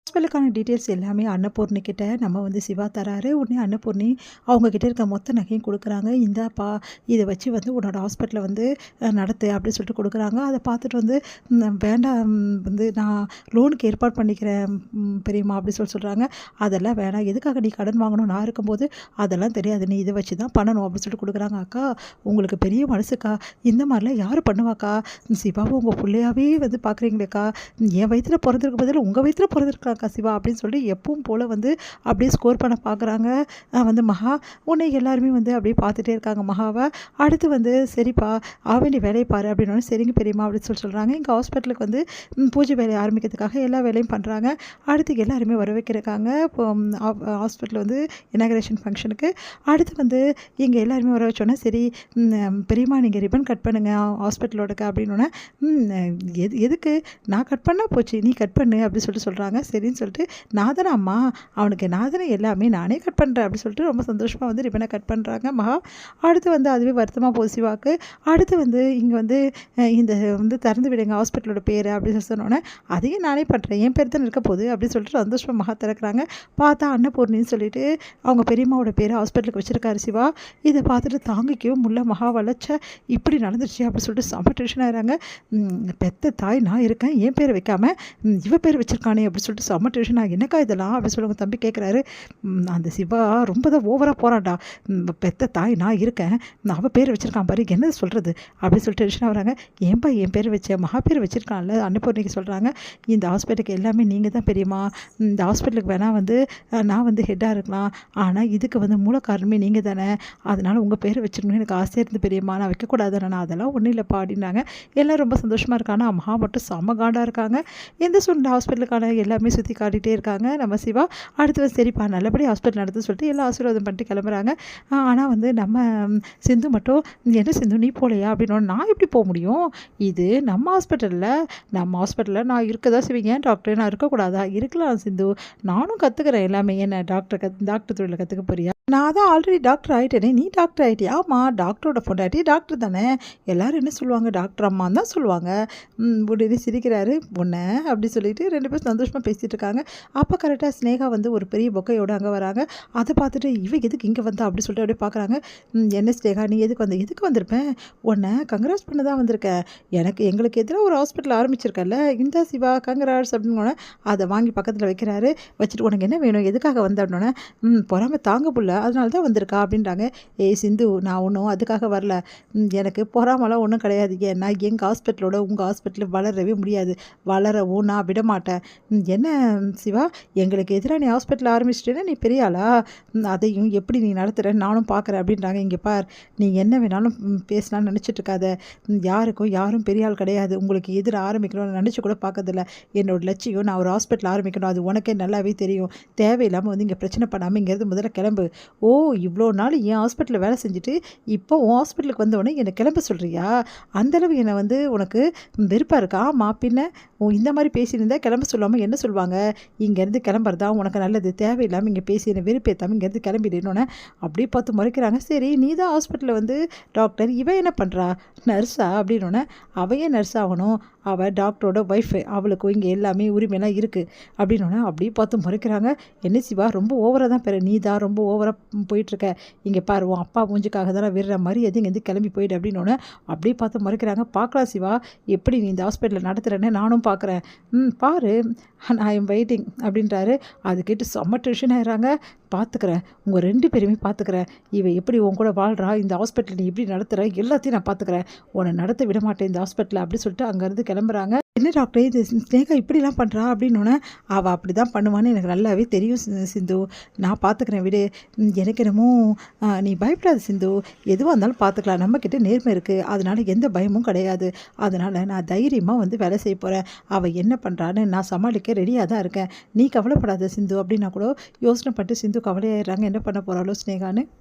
ஹாஸ்பிட்டலுக்கான details எல்லாமே அன்னபூர்ணி கிட்ட நம்ம சிவா தராரு. உடனே அன்னபூர்ணி அவங்க கிட்ட இருக்க மொத்த நகையும் குடுக்குறாங்க. "இந்தாப்பா இத வச்சு உன்னோட ஹாஸ்பிட்டல நடத்து" அப்படின்னு சொல்லிட்டு குடுக்குறாங்க. அத பார்த்துட்டு வேண்டாம் நான் லோனுக்கு ஏற்பாடு பண்ணிக்கிறேன் பெரியம்மா அப்படி சொல்றாங்க. "அதெல்லாம் வேணாம். எதுக்காக நீ கடன் வாங்கணும்? நான் இருக்கும்போது அதெல்லாம் தெரியாது. நீ இத வச்சு தான் பண்ணணும்" அப்படின்னு சொல்லிட்டு குடுக்குறாங்க. "அக்கா உங்களுக்கு பெரிய மனசுக்கா. இந்த மாரிலாம் யாரு பண்ணுவாக்கா? சிவாவ உங்க புள்ளையாவே பார்க்குறீங்களேக்கா. என் வயித்துல பொறந்திருக்க பதிலா உங்க வயித்துல பொறந்திருக்கலாம்க்கா சிவா" அப்படின்னு சொல்லி எப்பவும் போல் அப்படியே ஸ்கோர் பண்ண பார்க்குறாங்க மகா. உடனே எல்லாருமே அப்படியே பார்த்துட்டே இருக்காங்க மகாவை. அடுத்து "சரிப்பா நீ வேலையை பாரு" அப்படின்னோடனே "சரிங்க பெரியம்மா" அப்படின்னு சொல்கிறாங்க. இங்கே ஹாஸ்பிட்டலுக்கு பூஜை வேலையை ஆரம்பிக்கிறதுக்காக எல்லா வேலையும் பண்ணுறாங்க. அடுத்து எல்லாருமே வர வைக்கிறாங்க. இப்போ ஹாஸ்பிட்டல் இனாகரேஷன் ஃபங்க்ஷனுக்கு. அடுத்து இங்கே எல்லாருமே வர வச்சோன்னே "சரி பெரியம்மா நீங்கள் ரிப்பன் கட் பண்ணுங்க ஹாஸ்பிட்டலோடக்கு" அப்படின்னோடனே எதுக்கு நான் கட் பண்ணால் போச்சு, நீ கட் பண்ணு" அப்படின்னு சொல்கிறாங்க. சரின்னு சொல்லிட்டு "நான் தானே அம்மா, அவனுக்கு நான் தானே எல்லாமே, நானே கட் பண்ணுறேன்" அப்படின்னு சொல்லிட்டு ரொம்ப சந்தோஷமாக ரிப்பனை கட் பண்ணுறாங்க மகா. அடுத்து அதுவே வருத்தமாக போச்சு சிவாக்கு. அடுத்து இங்கே இந்த திறந்து விடுங்க ஹாஸ்பிட்டலோட பேர் அப்படின்னு சொன்னோன்னே "அதையும் நானே பண்ணுறேன், என் பேர் தானே இருக்க போகுது" அப்படின்னு சொல்லிட்டு சந்தோஷமாக மகா திறக்கிறாங்க. பார்த்தா அன்னபூர்ணின்னு சொல்லிட்டு அவங்க பெரியம்மாவோட பேரை ஹாஸ்பிட்டலுக்கு வச்சுருக்காரு சிவா. இதை பார்த்துட்டு தாங்கிக்கவும் முல்ல மகா வளச்ச இப்படி நடந்துருச்சு அப்படின்னு சொல்லிட்டு செம்ம டென்ஷன் ஆகிறாங்க. பெத்த தாய் நான் இருக்கேன், என் பேரை வைக்காம இவ பேர் வச்சிருக்கானே அப்படின்னு சொல்லிட்டு செம்ம டென்ஷன் ஆகி "என்னக்கா இதெல்லாம்" அப்படின்னு சொல்லி உங்கள் தம்பி கேட்குறாரு. "அந்த சிவா ரொம்ப தான் ஓவராக போகிறான்டா. பெத்த தாய் நான் இருக்கேன், அவள் பேர் வச்சுருக்கான் பாரு, என்னது சொல்கிறது" அப்படின்னு சொல்லிட்டு டென்ஷன் ஆகுறாங்க. "ஏன்பா என் பேர் வச்ச, மகா பேர் வச்சுருக்கான்ல" அன்னபூர்ணிக்கு சொல்கிறாங்க. "இந்த ஹாஸ்பிட்டலுக்கு எல்லாமே நீங்கள் தான் பெரியம்மா. இந்த ஹாஸ்பிட்டலுக்கு வேணால் நான் ஹெட்டாக இருக்கலாம், ஆனால் இதுக்கு மூல காரணமே நீங்கள் தானே. அதனால் உங்கள் பேரை வச்சுருக்கணும்னு எனக்கு ஆசையாக இருந்து பெரியம்மா, நான் வைக்கக்கூடாது, நான் அதெல்லாம் ஒன்றும் இல்லைப்பா" அப்படின்னாங்க. எல்லோரும் ரொம்ப சந்தோஷமாக இருக்காங்க. மகா மட்டும் செம்ம காண்டாக இருக்காங்க. எந்த சூழ்நிலை ஹாஸ்பிட்டலுக்கான எல்லாமே சுற்றி காட்டிகிட்டே இருக்காங்க நம்ம சிவா. அடுத்து "சரிப்பா நல்லபடியாக ஹாஸ்பிட்டல் நடத்துன்னு" சொல்லிட்டு எல்லாம் ஆசீர்வாதம் பண்ணிட்டு கிளம்புறாங்க. ஆனால் நம்ம சிந்து மட்டும் "என்ன சிந்து நீ போகலையா?" அப்படின்னு. "நான் எப்படி போக முடியும்? இது நம்ம ஹாஸ்பிட்டலில் நான் இருக்க தான் செய்வீங்க டாக்டர், நான் இருக்கக்கூடாதா?" "இருக்கலாம் சிந்து, நானும் கற்றுக்கிறேன் எல்லாமே. என்ன டாக்டர் தொழிலை கற்றுக்க போறியா? நான் தான் ஆல்ரெடி டாக்டர் ஆகிட்டேனே, நீ டாக்டர் ஆகிட்டியா?" "ஆமாம், டாக்டரோட பொண்டாட்டி டாக்டர் தானே, எல்லோரும் என்ன சொல்லுவாங்க, டாக்டர் அம்மான்னு தான் சொல்லுவாங்க." உடனே சிரிக்கிறாரு. "பொண்ணு" அப்படி சொல்லிட்டு 2 பேரும் சந்தோஷமாக பேசிகிட்டு இருக்காங்க. அப்போ கரெக்டாக ஸ்னேகா ஒரு பெரிய பொக்கையோடு அங்கே வராங்க. அதை பார்த்துட்டு "இவ எதுக்கு இங்கே வந்தா?" அப்படி சொல்லிட்டு அப்படியே பார்க்குறாங்க. "என்ன ஸ்னேகா நீ எதுக்கு வந்திருப்பேன்? உன்னை கங்க்ராட்ஸ் பண்ண தான் வந்திருக்கேன். எங்களுக்கு எதிராக ஒரு ஹாஸ்பிட்டல் ஆரம்பிச்சிருக்கல, இந்த சிவா கங்க்ராட்ஸ்" அப்படின்னு அதை வாங்கி பக்கத்தில் வைக்கிறாரு. வச்சுட்டு "உனக்கு என்ன வேணும், எதுக்காக வந்த?" அப்படின்னோடனே "பொறாம தாங்க புள்ள, அதனால தான் வந்திருக்கா" அப்படின்றாங்க. "ஏய் சிந்து, நான் ஒன்றும் அதுக்காக வரல. எனக்கு பொறாமலாம் ஒன்றும் கிடையாது. ஏன்னா எங்கள் ஹாஸ்பிட்டலோட உங்கள் ஹாஸ்பிட்டல் வளரவே முடியாது, வளரவும் நான் விட மாட்டேன். என்ன சிவா, எங்களுக்கு எதிராக நீ ஹாஸ்பிட்டல் ஆரம்பிச்சிட்டேன்னா நீ பெரிய ஆளா? அதையும் எப்படி நீ நடத்துகிற நானும் பார்க்குறேன்" அப்படின்றாங்க. "இங்கே பார், நீ என்ன வேணாலும் பேசலான்னு நினச்சிட்டு இருக்காத. யாரும் பெரிய ஆள் கிடையாது. உங்களுக்கு எதிராக ஆரம்பிக்கணும்னு நினச்சி கூட பார்க்கறதில்ல. என்னோட லட்சியம் நான் ஒரு ஹாஸ்பிட்டல் ஆரம்பிக்கணும், அது உனக்கே நல்லாவே தெரியும். தேவையில்லாமல் இங்கே பிரச்சனை பண்ணாமல் இங்கேருந்து முதல்ல கிளம்பு." "ஓ, இவ்வளோ நாள் என் ஹாஸ்பிட்டலில் வேலை செஞ்சுட்டு இப்போ உன் ஹாஸ்பிட்டலுக்கு வந்தவொடனே என்னை கிளம்ப சொல்கிறியா? அந்தளவு என்னை வெறுப்பாக இருக்கா?" "ஆமாம், பின்ன இந்த மாதிரி பேசியிருந்தா கிளம்ப சொல்லாமல் என்ன சொல்லுவாங்க? இங்கேருந்து கிளம்புறதா உனக்கு நல்லது. தேவையில்லாமல் இங்கே பேசி என்னை வெறுப்பேற்றாமல் இங்கேருந்து கிளம்பிடணுன்னு" அப்படியே பார்த்து முறைக்கிறாங்க. "சரி, நீ தான் ஹாஸ்பிட்டலில் டாக்டர், இவன் என்ன பண்ணுறா, நர்ஸா?" அப்படின்னோடனே "அவன் ஏன் நர்ஸ் ஆகணும்? அவள் டாக்டரோட ஒய்ஃபு, அவளுக்கும் இங்கே எல்லாமே உரிமையெல்லாம் இருக்குது" அப்படின்னோடனே அப்படியே பார்த்து முறைக்கிறாங்க. "என்ன சிவா, ரொம்ப ஓவராக தான் நீ தான் ரொம்ப ஓவராக போயிட்டுருக்க. இங்கே பாரு, உன் அப்பா மூஞ்சுக்காக தான் விடுற மாதிரி எது இங்கேருந்து கிளம்பி போயிடு" அப்படின்னோடனே அப்படியே பார்த்து முறைக்கிறாங்க. "பார்க்கலாம் சிவா, எப்படி நீ இந்த ஹாஸ்பிட்டலில் நடத்துகிறேன்னு நானும் பார்க்குறேன். பாரு, ஐ எம் வெயிட்டிங்" அப்படின்றாரு. அது கேட்டு செம்ம டென்ஷன் ஆயிடுறாங்க. "பார்த்துக்கிறேன், உங்கள் 2 பேருமே பார்த்துக்கிறேன். இவ எப்படி உன் கூட வாழ்கிறா, இந்த ஹாஸ்பிட்டல் நீ எப்படி நடத்துகிற, எல்லாத்தையும் நான் பார்த்துக்கிறேன். உன்னை நடத்த விட மாட்டேன் இந்த ஹாஸ்பிட்டலில்" அப்படி சொல்லிட்டு அங்கேருந்து கிளம்புறாங்க. "என்ன டாக்டர், இது ஸ்னேகா இப்படிலாம் பண்ணுறா?" அப்படின்னோடனே "அவள் அப்படி தான் பண்ணுவான்னு எனக்கு நல்லாவே தெரியும் சிந்து, நான் பார்த்துக்கிறேன் விடு. எனக்கு என்னமோ நீ பயப்படாத சிந்து, எதுவாக இருந்தாலும் பார்த்துக்கலாம். நம்மக்கிட்ட நேர்மை இருக்குது, அதனால் எந்த பயமும் கிடையாது. அதனால் நான் தைரியமாக வேலை செய்ய போகிறேன். அவள் என்ன பண்ணுறான்னு நான் சமாளிக்க ரெடியாக தான் இருக்கேன். நீ கவலைப்படாத சிந்து" அப்படின்னா கூட யோசனை பண்ணிட்டு சிந்து கவலையாயிடுறாங்க. என்ன பண்ண போகிறாளோ ஸ்னேகான்னு.